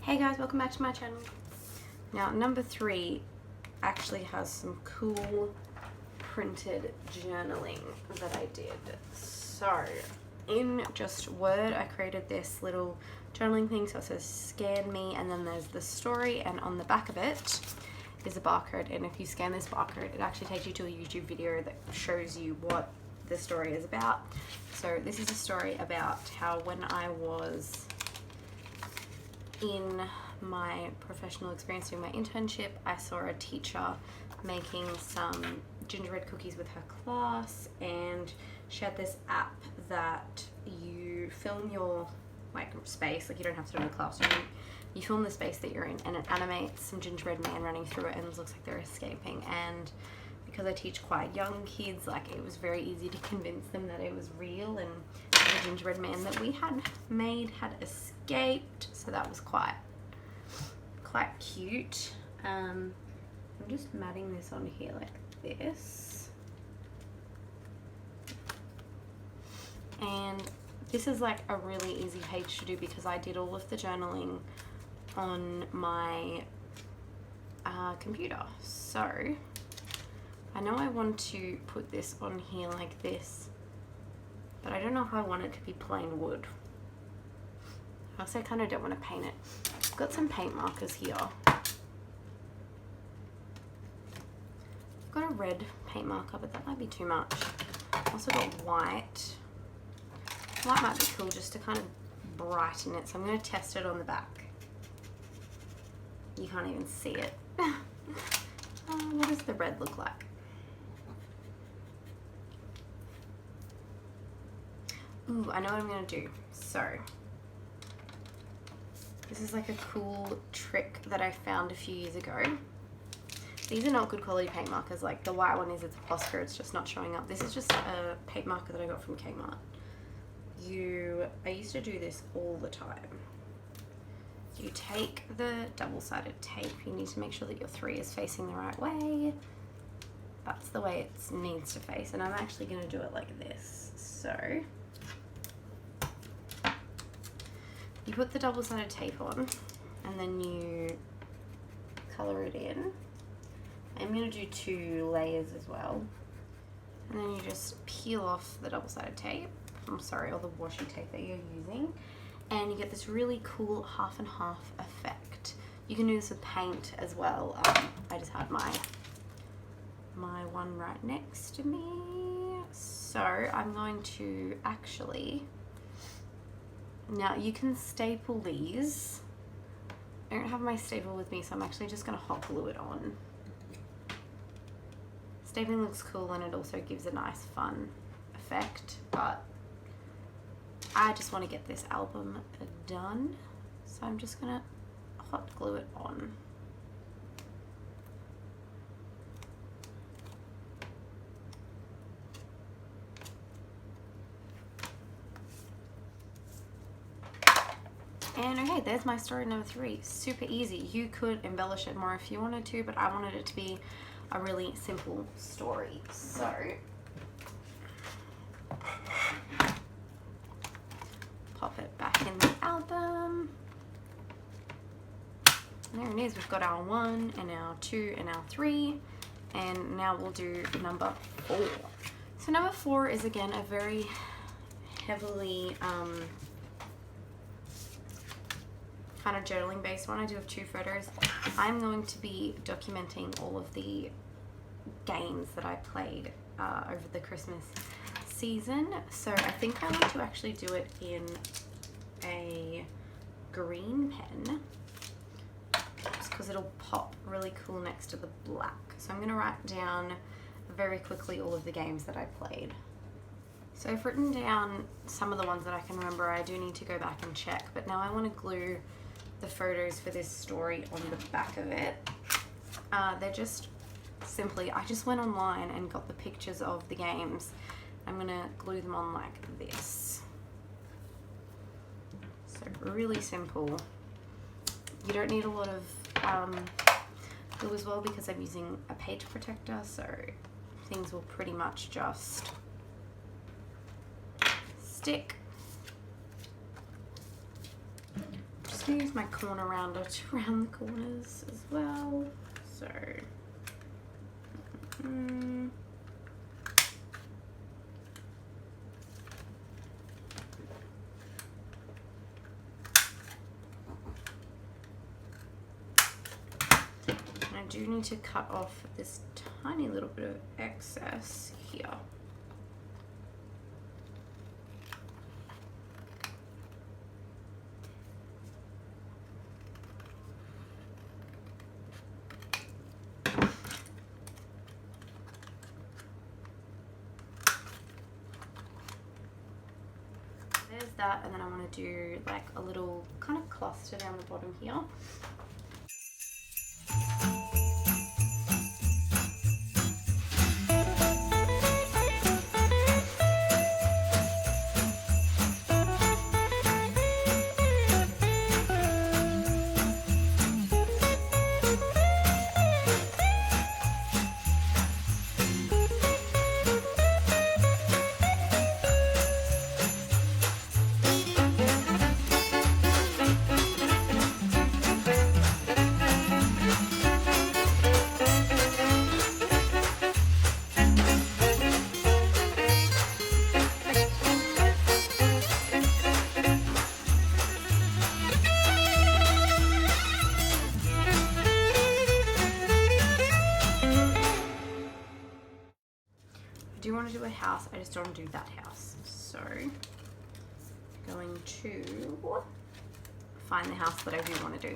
Hey guys, welcome back to my channel. Now number 3 actually has some cool printed journaling that I did. So in just Word I created this little journaling thing, so it says scan me and then there's the story, and on the back of it is a barcode, and if you scan this barcode it actually takes you to a YouTube video that shows you what the story is about. So this is a story about how when I was in my professional experience doing my internship, I saw a teacher making some gingerbread cookies with her class, and she had this app that you film your space, like you don't have to do it in a classroom, you film the space that you're in and it animates some gingerbread man running through it and it looks like they're escaping. And because I teach quite young kids, like it was very easy to convince them that it was real and the gingerbread man that we had made had escaped, so that was quite cute. I'm just matting this on here like this, and this is like a really easy page to do because I did all of the journaling on my computer. So I know I want to put this on here like this, but I don't know if I want it to be plain wood. I also kind of don't want to paint it. I've got some paint markers here. I've got a red paint marker, but that might be too much. I've also got white. White might be cool just to kind of brighten it, so I'm going to test it on the back. You can't even see it. What does the red look like? Ooh, I know what I'm going to do. So this is like a cool trick that I found a few years ago. These are not good quality paint markers. Like the white one is, it's a Posca, it's just not showing up. This is just a paint marker that I got from Kmart. I used to do this all the time. You take the double-sided tape. You need to make sure that your 3 is facing the right way. That's the way it needs to face, and I'm actually going to do it like this. So you put the double-sided tape on and then you color it in. I'm going to do 2 layers as well, and then you just peel off the double-sided tape, or the washi tape that you're using, and you get this really cool half and half effect. You can do this with paint as well. I just had my one right next to me, so I'm going to actually, now you can staple these. I don't have my staple with me, so I'm actually just going to hot glue it on. Stapling looks cool and it also gives a nice fun effect, but I just want to get this album done, so I'm just going to hot glue it on. And okay, there's my story number 3. Super easy. You could embellish it more if you wanted to, but I wanted it to be a really simple story. So pop it back in the album. And there it is. We've got our 1 and our 2 and our 3. And now we'll do number 4. So number 4 is again a very heavily kind of journaling based one. I do have 2 photos. I'm going to be documenting all of the games that I played over the Christmas season. So I think I want to actually do it in a green pen, just because it'll pop really cool next to the black. So I'm going to write down very quickly all of the games that I played. So I've written down some of the ones that I can remember. I do need to go back and check, but now I want to glue the photos for this story on the back of it. They're just simply, I just went online and got the pictures of the games. I'm gonna glue them on like this. So really simple. You don't need a lot of glue as well because I'm using a page protector, so things will pretty much just stick. just gonna use my corner rounder to round the corners as well. So, I do need to cut off this tiny little bit of excess here. There's that, and then I want to do like a little kind of cluster down the bottom here. I do want to do a house, I just don't want to do that house. So, going to find the house that I do want to do.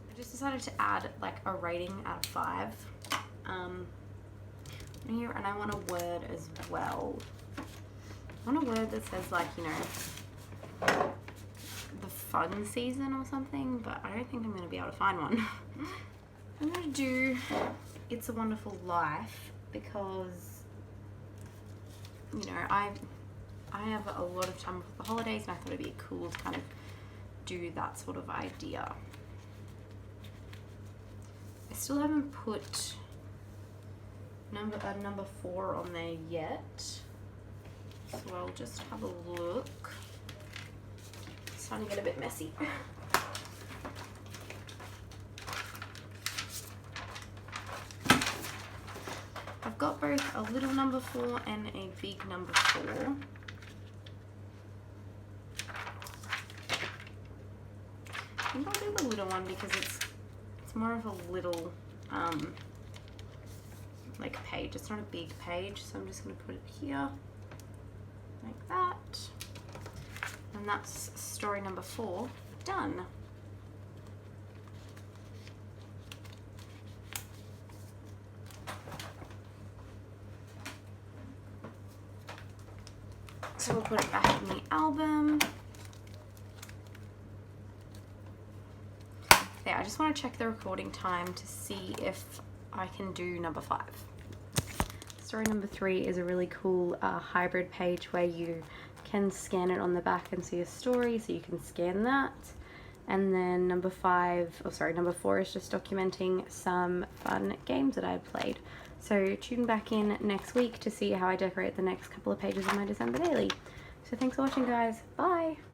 I just decided to add like a rating out of 5 here, and I want a word as well. I want a word that says like, you know, the fun season or something, but I don't think I'm going to be able to find one. I'm going to do It's a Wonderful Life because, you know, I have a lot of time for the holidays, and I thought it'd be cool to kind of do that sort of idea. I still haven't put number 4 on there yet, so I'll just have a look. It's starting to get a bit messy. I've got both a little number 4 and a big number 4. I think I'll do the little one because it's more of a little like page. It's not a big page, so I'm just going to put it here like that, and that's story number 4 done. So we'll put it back in the album. Yeah, I just want to check the recording time to see if I can do number 5. Story number 3 is a really cool hybrid page where you can scan it on the back and see a story, so you can scan that. And then number 4 is just documenting some fun games that I've played. So tune back in next week to see how I decorate the next couple of pages of my December daily. So thanks for watching, guys. Bye!